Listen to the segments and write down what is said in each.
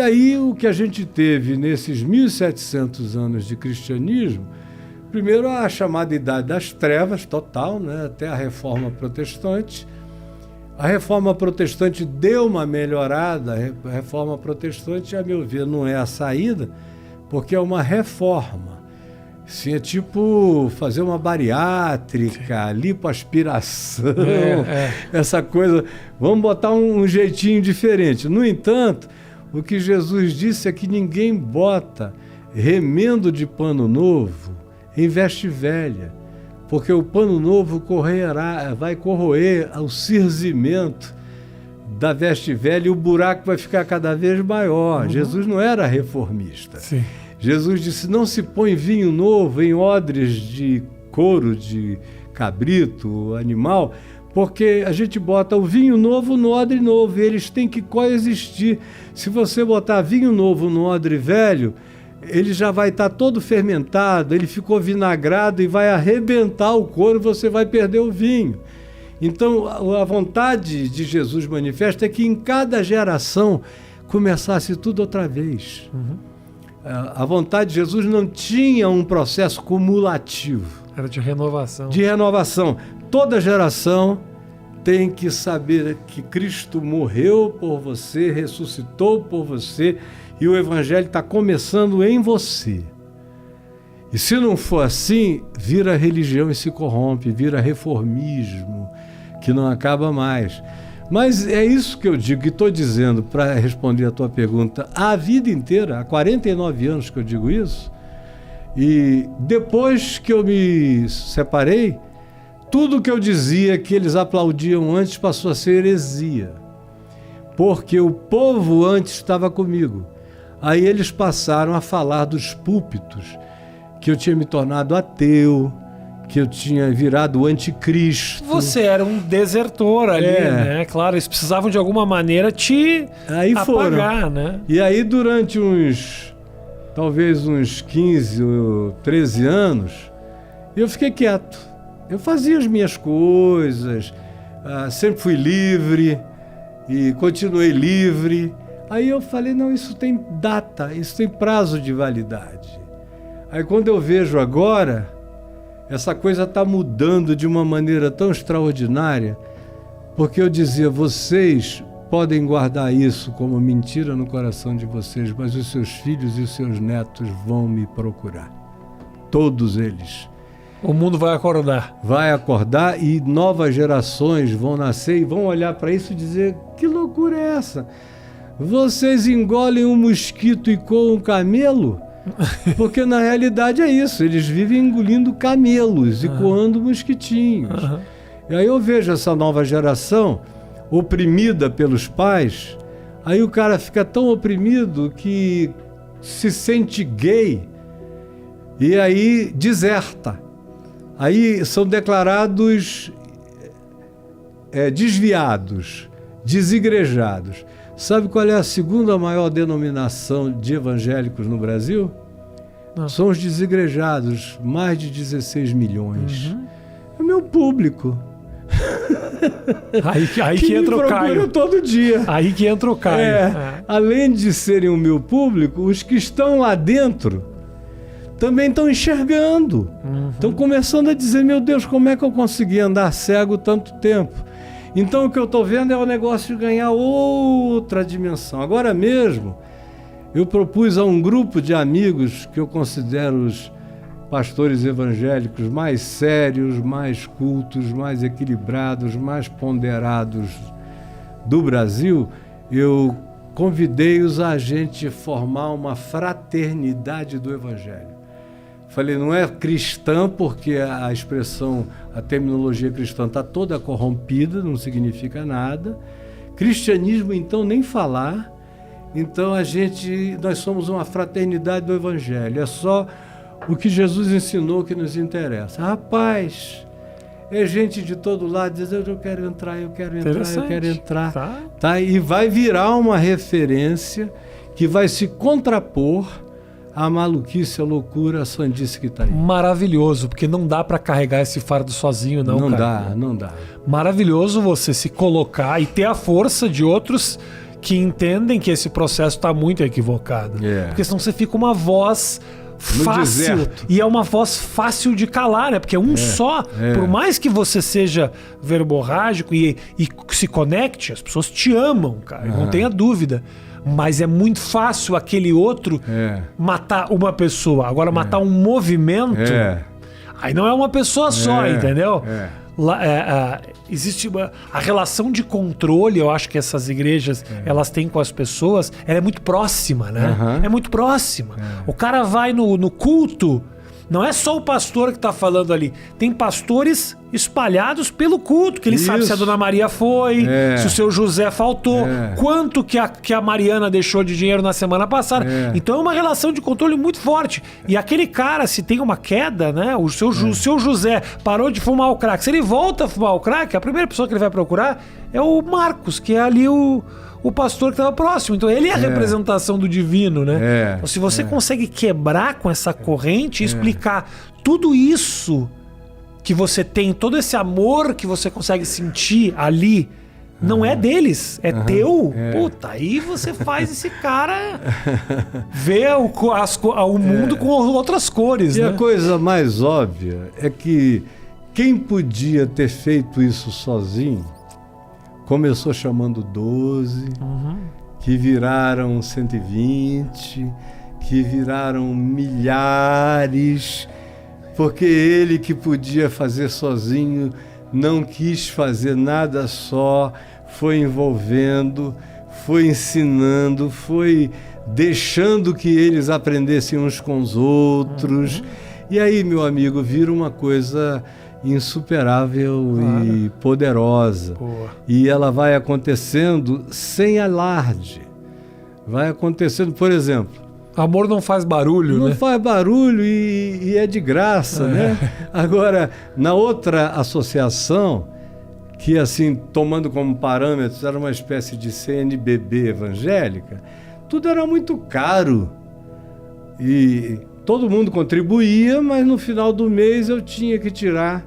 aí o que a gente teve nesses 1.700 anos de cristianismo, primeiro a chamada Idade das Trevas, total, né? Até a Reforma Protestante. A Reforma Protestante deu uma melhorada, a Reforma Protestante, a meu ver, não é a saída, porque é uma reforma. Sim, é tipo fazer uma bariátrica, lipoaspiração, essa coisa. Vamos botar um jeitinho diferente. No entanto, o que Jesus disse é que ninguém bota remendo de pano novo em veste velha, porque o pano novo vai corroer o cirzimento da veste velha e o buraco vai ficar cada vez maior. Jesus não era reformista. Sim. Jesus disse, não se põe vinho novo em odres de couro de cabrito, animal, porque a gente bota o vinho novo no odre novo e eles têm que coexistir. Se você botar vinho novo no odre velho, ele já vai estar todo fermentado, ele ficou vinagrado e vai arrebentar o couro, você vai perder o vinho. Então, a vontade de Jesus manifesta é que em cada geração começasse tudo outra vez. A vontade de Jesus não tinha um processo cumulativo. Era de renovação. De renovação. Toda geração tem que saber que Cristo morreu por você, ressuscitou por você, e o Evangelho está começando em você. E se não for assim, vira religião e se corrompe, vira reformismo, que não acaba mais. Mas é isso que eu digo, que estou dizendo, para responder a tua pergunta, a vida inteira, há 49 anos que eu digo isso, e depois que eu me separei, tudo que eu dizia que eles aplaudiam antes passou a ser heresia, porque o povo antes estava comigo. Aí eles passaram a falar dos púlpitos, que eu tinha me tornado ateu, que eu tinha virado o anticristo. Você era um desertor ali, né? Claro, eles precisavam de alguma maneira te apagar, né? E aí durante talvez uns 15 ou 13 anos, eu fiquei quieto. Eu fazia as minhas coisas, sempre fui livre e continuei livre. Aí eu falei, não, isso tem data, isso tem prazo de validade. Aí quando eu vejo agora, essa coisa está mudando de uma maneira tão extraordinária, porque eu dizia, vocês podem guardar isso como mentira no coração de vocês, mas os seus filhos e os seus netos vão me procurar. Todos eles. O mundo vai acordar. Vai acordar e novas gerações vão nascer e vão olhar para isso e dizer, que loucura é essa? Vocês engolem um mosquito e coam um camelo? Porque na realidade é isso, eles vivem engolindo camelos e coando mosquitinhos. E aí eu vejo essa nova geração oprimida pelos pais, aí o cara fica tão oprimido que se sente gay e aí deserta. Aí são declarados desviados, desigrejados. Sabe qual é a segunda maior denominação de evangélicos no Brasil? Não. São os desigrejados, mais de 16 milhões. É o meu público. Aí que entra o Caio. Todo dia. Aí que entra o Caio. Além de serem o meu público, os que estão lá dentro também estão enxergando. Estão começando a dizer, meu Deus, como é que eu consegui andar cego tanto tempo? Então o que eu estou vendo é o negócio de ganhar outra dimensão. Agora mesmo, eu propus a um grupo de amigos que eu considero os pastores evangélicos mais sérios, mais cultos, mais equilibrados, mais ponderados do Brasil, eu convidei-os a gente formar uma fraternidade do Evangelho. Falei, não é cristã, porque a expressão, a terminologia cristã está toda corrompida, não significa nada. Cristianismo, então, nem falar. Então, nós somos uma fraternidade do Evangelho. É só o que Jesus ensinou que nos interessa. Rapaz, é gente de todo lado dizendo, eu quero entrar, eu quero entrar, eu quero entrar. Tá? E vai virar uma referência que vai se contrapor a maluquice, a loucura, a sandice que está aí. Maravilhoso, porque não dá para carregar esse fardo sozinho, não, cara. Não dá. Maravilhoso você se colocar e ter a força de outros que entendem que esse processo está muito equivocado. Porque senão você fica uma voz fácil. E é uma voz fácil de calar, né? Porque é um só. Por mais que você seja verborrágico e se conecte, as pessoas te amam, cara. Não tenha dúvida. Mas é muito fácil aquele outro matar uma pessoa. Agora, matar um movimento, aí não é uma pessoa só, entendeu? Existe a relação de controle, eu acho que essas igrejas elas têm com as pessoas, ela é muito próxima, né? É muito próxima. O cara vai no culto, não é só o pastor que está falando ali, tem pastores espalhados pelo culto, que ele sabe se a Dona Maria foi, se o seu José faltou, quanto que a Mariana deixou de dinheiro na semana passada. Então é uma relação de controle muito forte. E aquele cara, se tem uma queda, né? O seu José parou de fumar o crack. Se ele volta a fumar o crack, a primeira pessoa que ele vai procurar é o Marcos, que é ali o pastor que estava próximo. Então ele é a representação do divino, né? Então, se você consegue quebrar com essa corrente e explicar tudo isso que você tem, todo esse amor que você consegue sentir ali, não é deles, é teu. Puta, aí você faz esse cara ver o mundo com outras cores. E né? A coisa mais óbvia é que quem podia ter feito isso sozinho começou chamando 12, que viraram 120, que viraram milhares, porque ele que podia fazer sozinho não quis fazer nada só, foi envolvendo, foi ensinando, foi deixando que eles aprendessem uns com os outros. E aí, meu amigo, vira uma coisa insuperável e poderosa. E ela vai acontecendo sem alarde. Vai acontecendo, por exemplo... Amor não faz barulho, né? Não faz barulho e é de graça, né? Agora, na outra associação, que assim, tomando como parâmetros, era uma espécie de CNBB evangélica, tudo era muito caro. E todo mundo contribuía, mas no final do mês eu tinha que tirar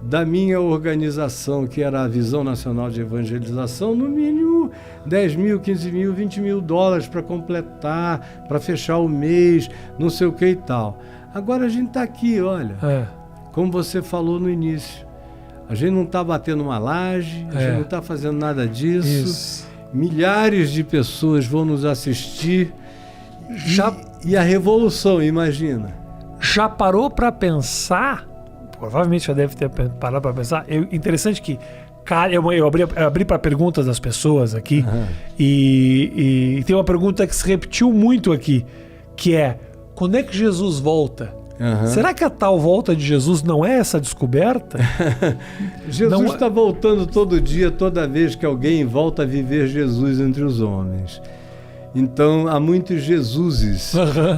da minha organização, que era a Visão Nacional de Evangelização, no mínimo 10 mil, 15 mil, 20 mil dólares para completar, para fechar o mês, não sei o que e tal. Agora a gente está aqui, olha, como você falou no início, a gente não está batendo uma laje, a gente não está fazendo nada disso. Milhares de pessoas vão nos assistir e a revolução, imagina. Já parou para pensar? Provavelmente já deve ter parado para pensar. Interessante que eu abri para perguntas das pessoas aqui e tem uma pergunta que se repetiu muito aqui, que é: quando é que Jesus volta? Será que a tal volta de Jesus não é essa descoberta? Jesus está voltando todo dia, toda vez que alguém volta a viver Jesus entre os homens. Então, há muitos Jesuses.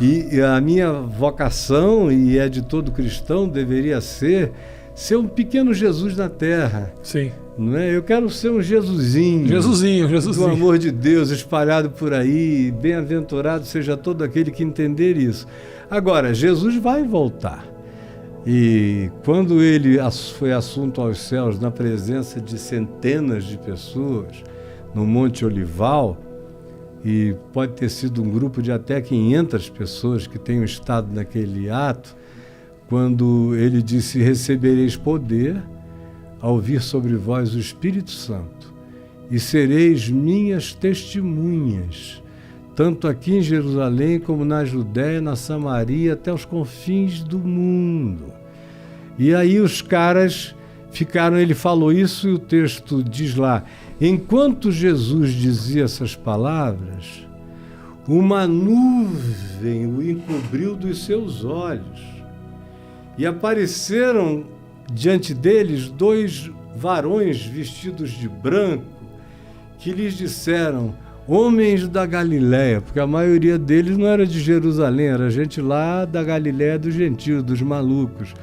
E a minha vocação, e é de todo cristão, deveria ser um pequeno Jesus na Terra. Sim. Não é? Eu quero ser um Jesusinho. Jesusinho. Do amor de Deus espalhado por aí. Bem-aventurado seja todo aquele que entender isso. Agora, Jesus vai voltar. E quando ele foi assunto aos céus, na presença de centenas de pessoas, no Monte Olival, e pode ter sido um grupo de até 500 pessoas que tenham estado naquele ato, quando ele disse: recebereis poder ao vir sobre vós o Espírito Santo, e sereis minhas testemunhas, tanto aqui em Jerusalém como na Judéia, na Samaria, até os confins do mundo. E aí os caras ficaram, ele falou isso e o texto diz lá: enquanto Jesus dizia essas palavras, uma nuvem o encobriu dos seus olhos. E apareceram diante deles 2 varões vestidos de branco, que lhes disseram: homens da Galileia, porque a maioria deles não era de Jerusalém, era gente lá da Galileia dos gentios, dos malucos.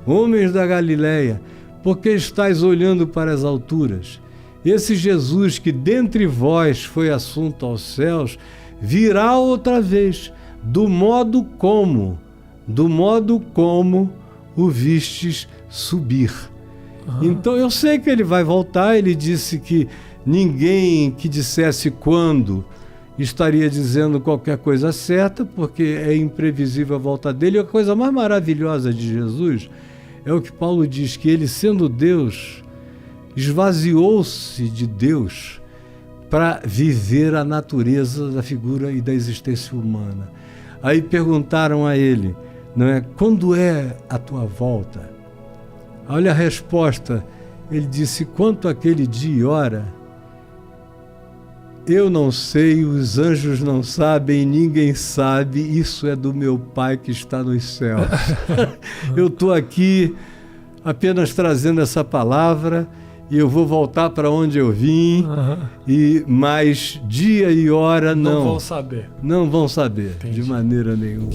Homens da Galileia, por que estáis olhando para as alturas? Esse Jesus que dentre vós foi assunto aos céus, virá outra vez, do modo como o vistes subir. Então eu sei que ele vai voltar. Ele disse que ninguém que dissesse quando estaria dizendo qualquer coisa certa, porque é imprevisível a volta dele. E a coisa mais maravilhosa de Jesus é o que Paulo diz, que ele, sendo Deus, esvaziou-se de Deus para viver a natureza da figura e da existência humana. Aí perguntaram a ele, não é, quando é a tua volta? Olha a resposta, ele disse, quanto àquele dia e hora, eu não sei, os anjos não sabem, ninguém sabe, isso é do meu Pai que está nos céus. Eu estou aqui apenas trazendo essa palavra e eu vou voltar para onde eu vim, mas dia e hora não vão saber. Não vão saber. Entendi. De maneira nenhuma.